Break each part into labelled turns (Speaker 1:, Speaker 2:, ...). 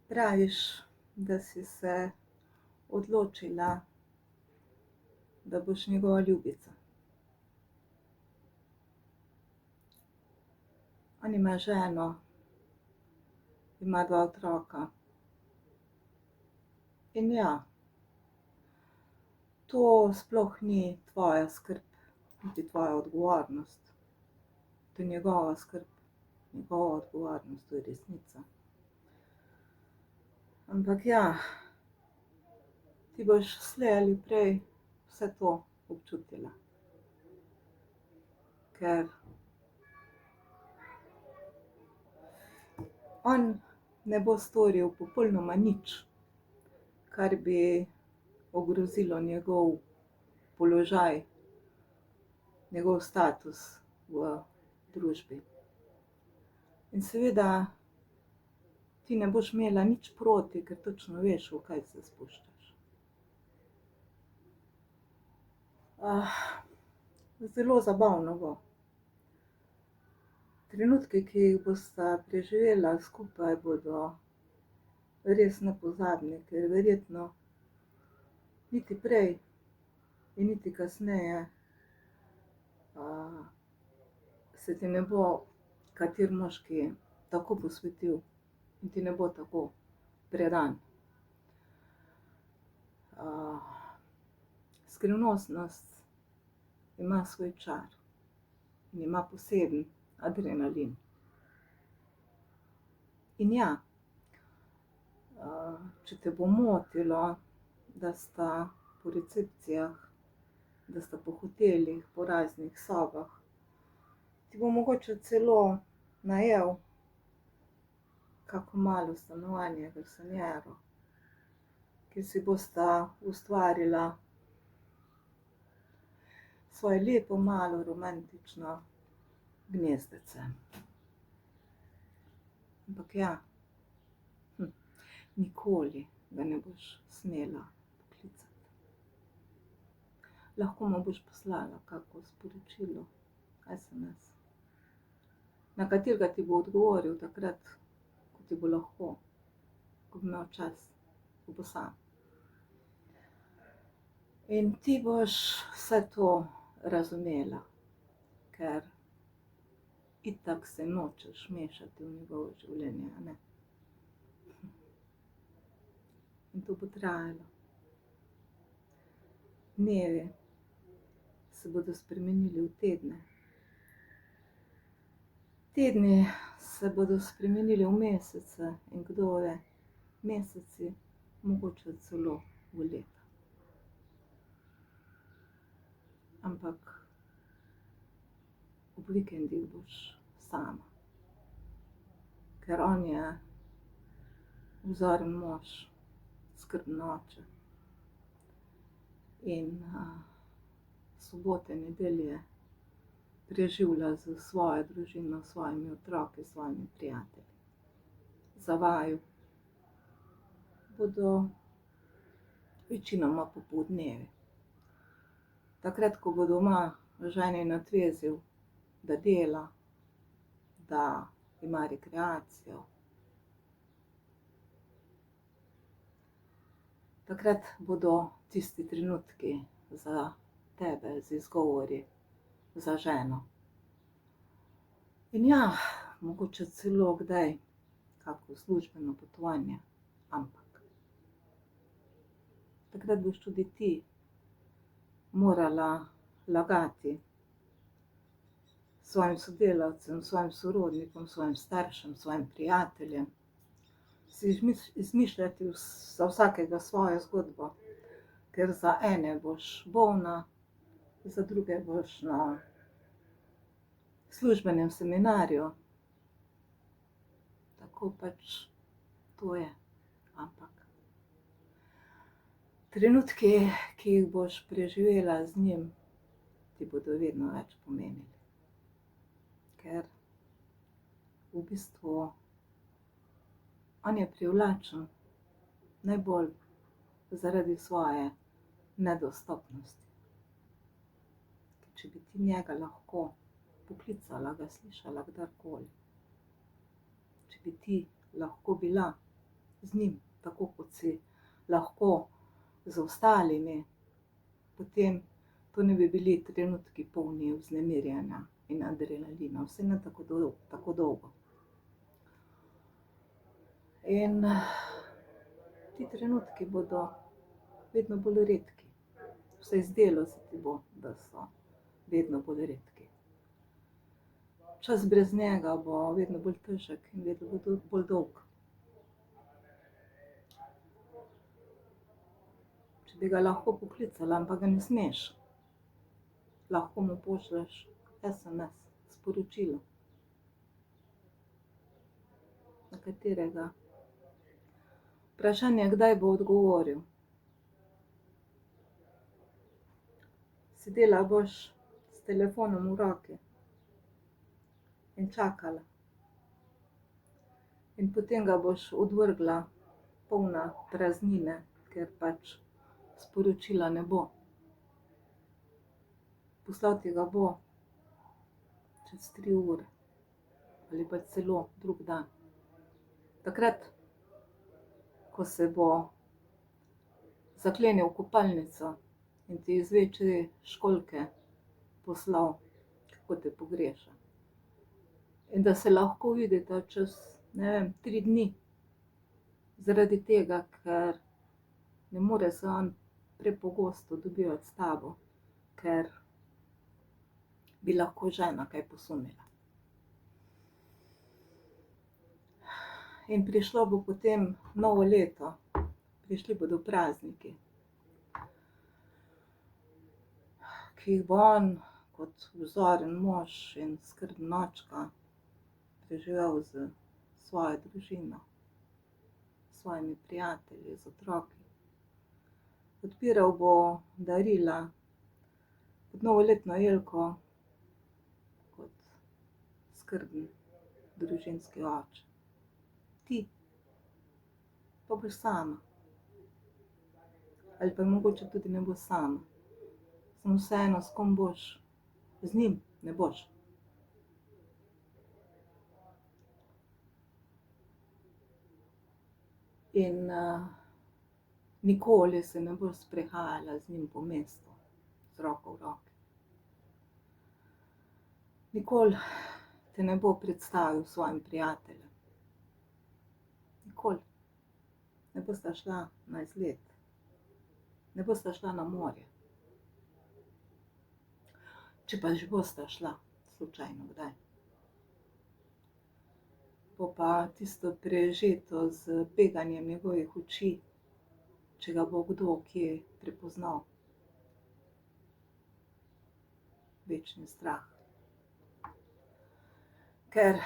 Speaker 1: Praviš, da si se odločila, da boš njegova ljubica. On ima ženo, ima 2 otroka. In ja, to sploh ni tvoja skrb, niti tvoja odgovornost. To je njegova skrb, njegova odgovornost, to je resnica. Ampak ja, ti boš slej ali prej vse to občutila. Ker on ne bo storil popolnoma nič, kar bi ogrozilo njegov položaj, njegov status v družbi. In seveda ti ne boš imela nič proti, ker točno veš, v kaj se spuščaš. Zelo zabavno bo. Trenutki, ki jih bosta preživela skupaj, bodo res nepozabni, ker verjetno niti prej in niti kasneje se ti ne bo kateri moški tako posvetil in ti ne bo tako predan. Skrivnostnost ima svoj čar in ima poseben adrenalin. In ja, če te bo motilo, da sta po recepcijah, da sta po hotelih, po raznih sobah, ti bo mogoče celo najel kako malo stanovanje, garsonjero, kjer si bosta ustvarila svoje lepo, malo, romantično gnezdece. Ampak ja, nikoli ga ne boš smela poklicati. Lahko mu boš poslala kako sporočilo, SMS, na katerega ti bo odgovoril takrat, ko ti bo lahko, ko bo imel čas, ko bo sam. In ti boš vse to razumela, ker itak se nočeš mešati v njegovo življenje, a ne? In to bo trajalo. Dnevi se bodo spremenili v tedne. Tedni se bodo spremenili v mesece in kdo ve, meseci mogoče celo v leta. Ampak ob vikendih boš sama, ker on je vzoren mož, skrben oče. In sobote, nedelje preživlja s svojo družino, s svojimi otroki, s svojimi prijatelji. Za vaju bodo večinoma popoldnevi. Takrat, ko bo doma, ženi natvezil, da dela, da ima rekreacijo. Takrat bodo tisti trenutki za tebe z izgovori za ženo. In ja, mogoče celo kdaj kako službeno potovanje, ampak takrat boš tudi ti morala lagati svojim sodelavcem, svojim sorodnikom, svojim staršem, svojim prijateljem, si izmišljati za vsakega svojo zgodbo, ker za ene boš bolna, za druge boš na službenem seminarju. Tako pač to je, ampak trenutki, ki jih boš preživela z njim, ti bodo vedno več pomenili. Ker v bistvu on je privlačen najbolj zaradi svoje nedostopnosti. Če bi ti njega lahko poklicala, ga slišala kdorkoli, če bi ti lahko bila z njim, tako kot si lahko z ostalimi, potem to ne bi bili trenutki polni vznemirjenja in adrenalina, vse ne tako dolgo. In ti trenutki bodo vedno bolj redki. Vsaj zdelo se ti bo, da so vedno bolj redki. Čas brez njega bo vedno bolj težek in vedno bolj dolg. Če bi ga lahko poklicala, ampak ga ne smeš, lahko mu pošlješ SMS, sporočilo, na katerega vprašanje, kdaj bo odgovoril. Sedela boš s telefonom v roki in čakala. In potem ga boš odvrgla polna praznine, ker pač sporočila ne bo. Poslal ti ga bo čez 3 ure ali pa celo drug dan. Takrat, ko se bo zaklenil v kopalnico in ti iz večje školjke poslal, kako te pogreša. In da se lahko vidita čez, 3 dni, zaradi tega, ker ne more se on prepogosto dobivati s tabo, ker bi lahko žena kaj posumila. In prišlo bo potem novo leto, prišli bodo prazniki, ki jih bo on kot vzoren mož in skrben očka preživel z svojo družino, s svojimi prijatelji, z otroki. Odpiral bo darila pod novoletno jelko kot skrben družinski oče. Ti pa boš sama. Ali pa mogoče tudi ne boš sama. Samo vseeno, s kom boš, z njim ne boš. In nikoli se ne boš sprehajala z njim po mestu, z roko v roki. Nikoli te ne bo predstavil svojim prijateljem. Nikoli. Ne bosta šla na izlet. Ne bosta šla na morje. Če pa že bosta šla, slučajno kdaj. Bo pa tisto prežeto z beganjem njegovih oči, če ga bo kdo kje prepoznal. Večni strah. Ker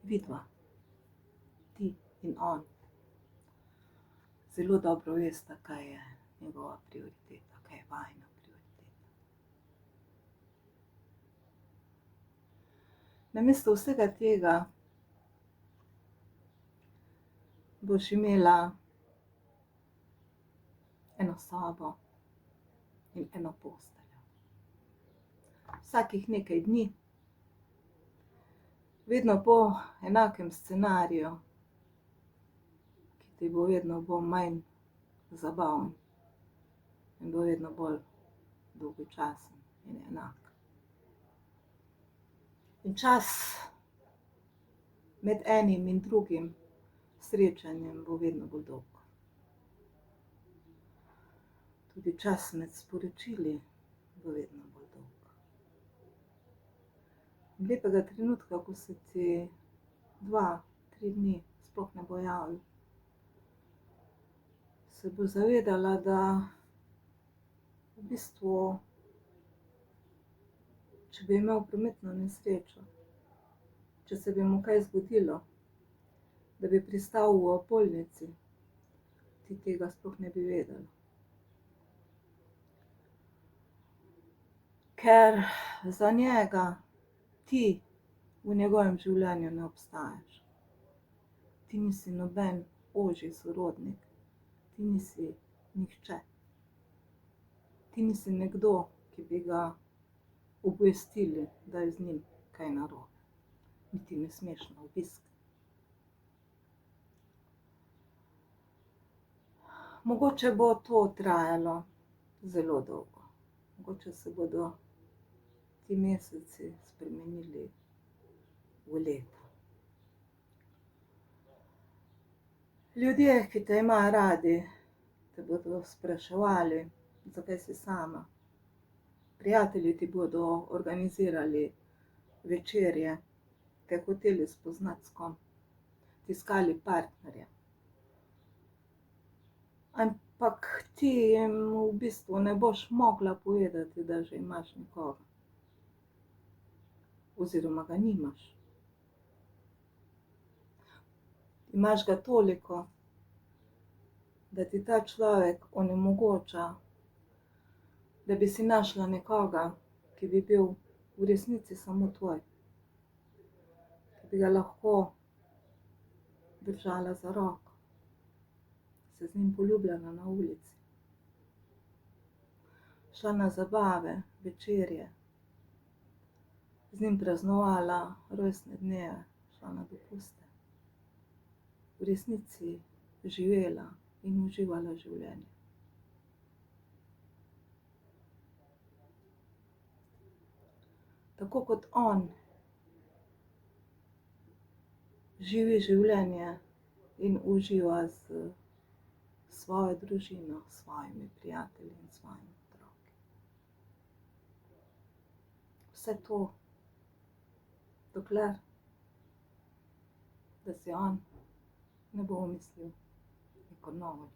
Speaker 1: vidva, ti in on, zelo dobro vesta, kaj je njegova prioriteta, kaj je vajina prioriteta. Namesto vsega tega boš imela eno sobo in eno posteljo. Vsakih nekaj dni, vedno po enakem scenariju, ki ti bo vedno bolj manj zabaven in bo vedno bolj dolgočasen in enak. In čas med enim in drugim srečanjem bo vedno bolj dolg. Tudi čas med sporočili bo vedno bolj dolg. Lepega trenutka, ko se ti 2-3 dni sploh ne bo javil, se bo zavedala, da v bistvu, če bi imel prometno nesrečo, če se bi mu kaj zgodilo, da bi pristal v bolnici, ti tega sploh ne bi vedela. Ker za njega ti v njegovem življenju ne obstajaš. Ti nisi noben ožji sorodnik, ti nisi nihče. Ti nisi nekdo, ki bi ga obvestili, da je z njim kaj narobe. Niti ne smeš na obisk. Mogoče bo to trajalo zelo dolgo. Mogoče se bodo ti meseci spremenili v leta. Ljudje, ki te imajo radi, te bodo spraševali, zakaj si sama. Prijatelji ti bodo organizirali večerje, te hoteli spoznati s kom, ti iskali partnerja. Ampak ti jim v bistvu ne boš mogla povedati, da že imaš nekoga. Oziroma ga nimaš. Imaš ga toliko, da ti ta človek onemogoča, da bi si našla nekoga, ki bi bil v resnici samo tvoj. Ki bi ga lahko držala za roko, se z njim poljubljala na ulici, šla na zabave, večerje, z njim praznovala rojstne dneve, šla na dopuste. V resnici živela in uživala življenje. Tako kot on živi življenje in uživa s svojo družino, s svojimi prijatelji in svojimi otroki. Vse to, dokler da si on ne bo umislil neko novo